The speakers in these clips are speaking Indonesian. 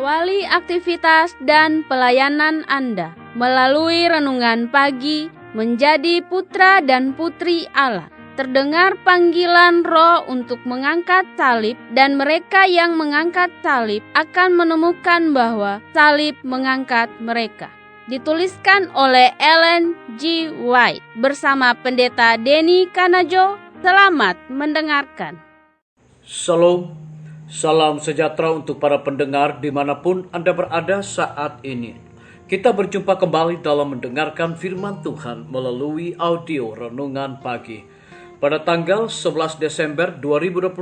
Awali aktivitas dan pelayanan Anda melalui renungan pagi menjadi putra dan putri Allah. Terdengar panggilan Roh untuk mengangkat salib, dan mereka yang mengangkat salib akan menemukan bahwa salib mengangkat mereka. Dituliskan oleh Ellen G. White bersama Pendeta Denny Kanajo. Selamat mendengarkan. Shalom, salam sejahtera untuk para pendengar dimanapun Anda berada saat ini. Kita berjumpa kembali dalam mendengarkan firman Tuhan melalui audio Renungan Pagi pada tanggal 11 Desember 2021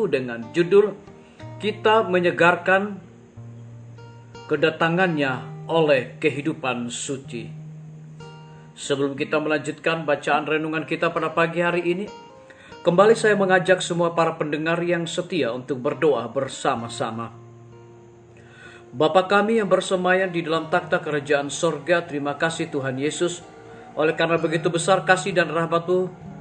dengan judul Kita Menyegarkan Kedatangannya oleh Kehidupan Suci. Sebelum kita melanjutkan bacaan renungan kita pada pagi hari ini, kembali saya mengajak semua para pendengar yang setia untuk berdoa bersama-sama. Bapa kami yang bersemayam di dalam takhta kerajaan sorga, terima kasih Tuhan Yesus, oleh karena begitu besar kasih dan rahmat-Mu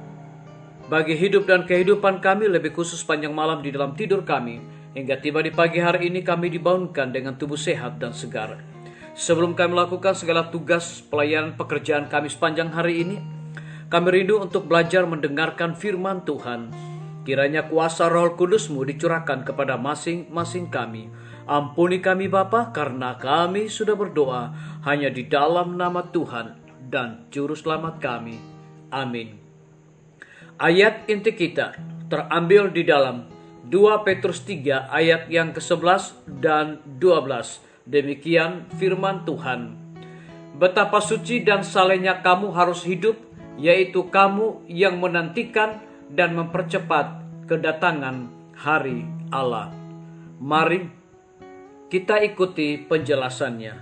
bagi hidup dan kehidupan kami, lebih khusus panjang malam di dalam tidur kami, hingga tiba di pagi hari ini kami dibangunkan dengan tubuh sehat dan segar. Sebelum kami melakukan segala tugas pelayanan pekerjaan kami sepanjang hari ini, kami rindu untuk belajar mendengarkan firman Tuhan. Kiranya kuasa Roh Kudus-Mu dicurahkan kepada masing-masing kami. Ampuni kami Bapa, karena kami sudah berdoa hanya di dalam nama Tuhan dan Juru Selamat kami. Amin. Ayat inti kita terambil di dalam 2 Petrus 3 ayat yang ke-11 dan 12. Demikian firman Tuhan. Betapa suci dan salehnya kamu harus hidup, yaitu kamu yang menantikan dan mempercepat kedatangan hari Allah. Mari kita ikuti penjelasannya.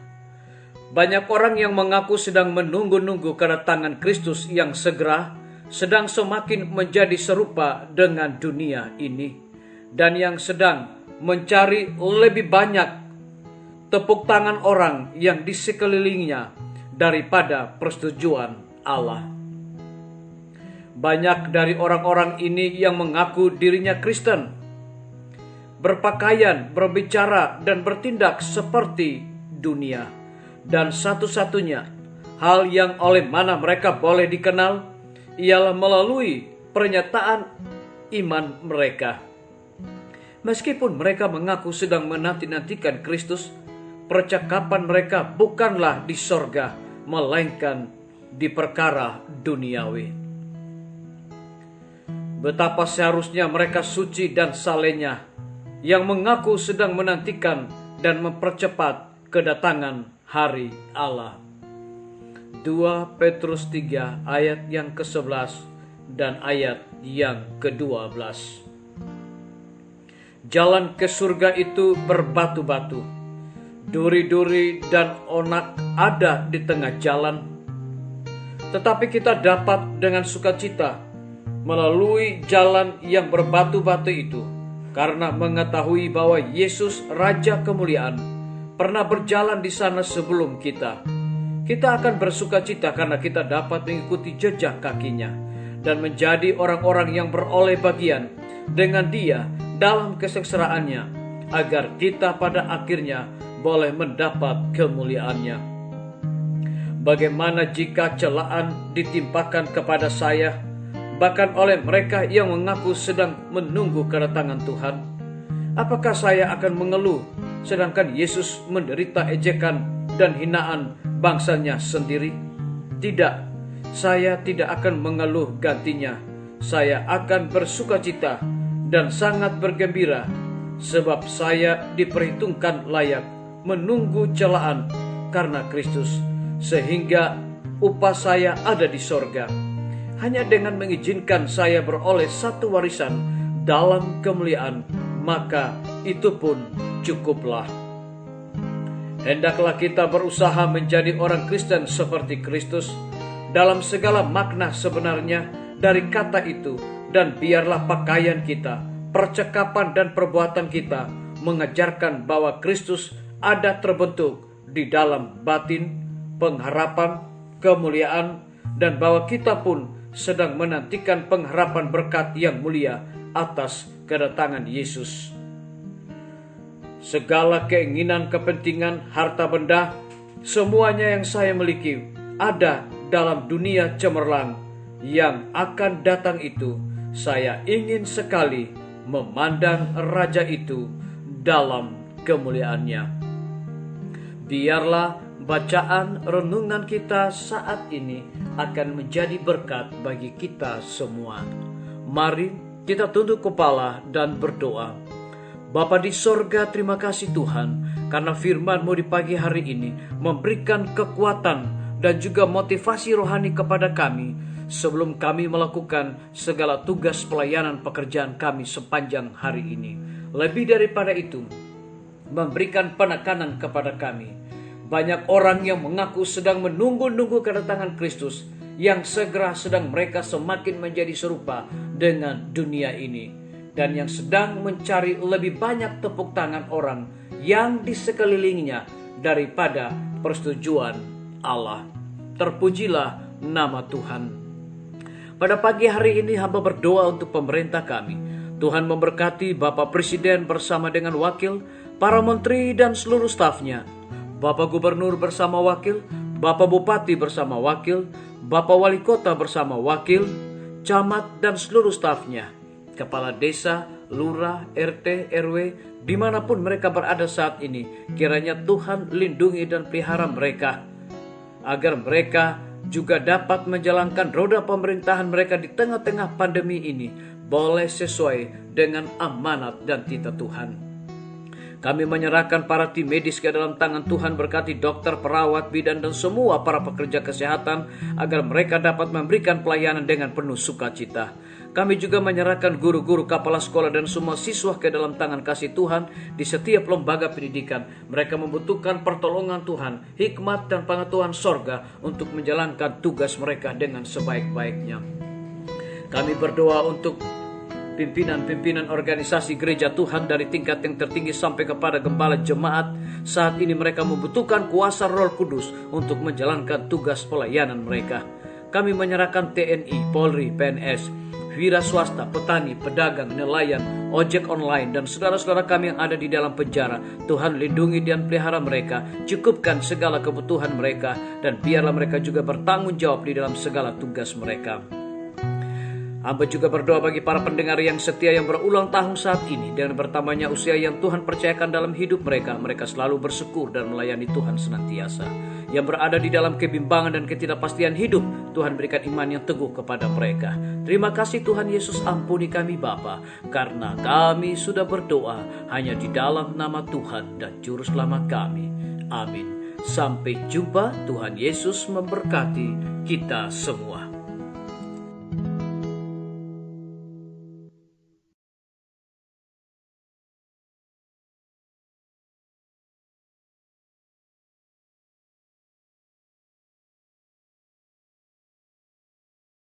Banyak orang yang mengaku sedang menunggu-nunggu kedatangan Kristus yang segera, sedang semakin menjadi serupa dengan dunia ini, dan yang sedang mencari lebih banyak tepuk tangan orang yang di sekelilingnya daripada persetujuan Allah. Banyak dari orang-orang ini yang mengaku dirinya Kristen, berpakaian, berbicara, dan bertindak seperti dunia. Dan satu-satunya hal yang oleh mana mereka boleh dikenal ialah melalui pernyataan iman mereka. Meskipun mereka mengaku sedang menanti-nantikan Kristus, percakapan mereka bukanlah di sorga, melainkan di perkara duniawi. Betapa seharusnya mereka suci dan salehnya yang mengaku sedang menantikan dan mempercepat kedatangan hari Allah. 2 Petrus 3 ayat yang ke-11 dan ayat yang ke-12. Jalan ke surga itu berbatu-batu, duri-duri dan onak ada di tengah jalan. Tetapi kita dapat dengan sukacita melalui jalan yang berbatu-batu itu, karena mengetahui bahwa Yesus Raja Kemuliaan pernah berjalan di sana sebelum kita. Kita akan bersukacita karena kita dapat mengikuti jejak kakinya dan menjadi orang-orang yang beroleh bagian dengan Dia dalam kesengsaraannya, agar kita pada akhirnya boleh mendapat kemuliaannya. Bagaimana jika celaan ditimpakan kepada saya, bahkan oleh mereka yang mengaku sedang menunggu kedatangan Tuhan? Apakah saya akan mengeluh sedangkan Yesus menderita ejekan dan hinaan bangsanya sendiri? Tidak, saya tidak akan mengeluh gantinya. Saya akan bersukacita dan sangat bergembira, sebab saya diperhitungkan layak menunggu celaan karena Kristus, sehingga upah saya ada di sorga. Hanya dengan mengizinkan saya beroleh satu warisan dalam kemuliaan, maka itu pun cukuplah. Hendaklah kita berusaha menjadi orang Kristen seperti Kristus dalam segala makna sebenarnya dari kata itu, dan biarlah pakaian kita, percakapan dan perbuatan kita mengajarkan bahwa Kristus ada terbentuk di dalam batin, pengharapan, kemuliaan, dan bahwa kita pun sedang menantikan pengharapan berkat yang mulia atas kedatangan Yesus. segala keinginan, kepentingan, harta benda, semuanya yang saya miliki ada dalam dunia cemerlang yang akan datang itu. Saya ingin sekali memandang Raja itu dalam kemuliaannya. Biarlah bacaan renungan kita saat ini akan menjadi berkat bagi kita semua. Mari kita tunduk kepala dan berdoa. Bapa di sorga, terima kasih Tuhan, karena firman-Mu di pagi hari ini memberikan kekuatan dan juga motivasi rohani kepada kami sebelum kami melakukan segala tugas pelayanan pekerjaan kami sepanjang hari ini. Lebih daripada itu, memberikan penekanan kepada kami. Banyak orang yang mengaku sedang menunggu-nunggu kedatangan Kristus, yang segera sedang mereka semakin menjadi serupa dengan dunia ini, dan yang sedang mencari lebih banyak tepuk tangan orang yang di sekelilingnya daripada persetujuan Allah. Terpujilah nama Tuhan. Pada pagi hari ini hamba berdoa untuk pemerintah kami. Tuhan memberkati Bapak Presiden bersama dengan wakil, para menteri dan seluruh stafnya, Bapak Gubernur bersama wakil, Bapak Bupati bersama wakil, Bapak Wali Kota bersama wakil, camat dan seluruh stafnya, kepala desa, lurah, RT, RW, dimanapun mereka berada saat ini. Kiranya Tuhan lindungi dan pelihara mereka, agar mereka juga dapat menjalankan roda pemerintahan mereka di tengah-tengah pandemi ini boleh sesuai dengan amanat dan titah Tuhan. Kami menyerahkan para tim medis ke dalam tangan Tuhan. Berkati dokter, perawat, bidan, dan semua para pekerja kesehatan agar mereka dapat memberikan pelayanan dengan penuh sukacita. Kami juga menyerahkan guru-guru, kepala sekolah, dan semua siswa ke dalam tangan kasih Tuhan di setiap lembaga pendidikan. Mereka membutuhkan pertolongan Tuhan, hikmat dan pengetahuan sorga untuk menjalankan tugas mereka dengan sebaik-baiknya. Kami berdoa untuk pimpinan-pimpinan organisasi gereja Tuhan dari tingkat yang tertinggi sampai kepada gembala jemaat. Saat ini mereka membutuhkan kuasa Roh Kudus untuk menjalankan tugas pelayanan mereka. Kami menyerahkan TNI, Polri, PNS, wira swasta, petani, pedagang, nelayan, ojek online, dan saudara-saudara kami yang ada di dalam penjara. Tuhan lindungi dan pelihara mereka, cukupkan segala kebutuhan mereka, dan biarlah mereka juga bertanggung jawab di dalam segala tugas mereka. Hamba juga berdoa bagi para pendengar yang setia yang berulang tahun saat ini. Dengan bertambahnya usia yang Tuhan percayakan dalam hidup mereka, mereka selalu bersyukur dan melayani Tuhan senantiasa. Yang berada di dalam kebimbangan dan ketidakpastian hidup, Tuhan berikan iman yang teguh kepada mereka. Terima kasih Tuhan Yesus, ampuni kami Bapa, karena kami sudah berdoa hanya di dalam nama Tuhan dan Juru Selamat kami. Amin. Sampai jumpa. Tuhan Yesus memberkati kita semua.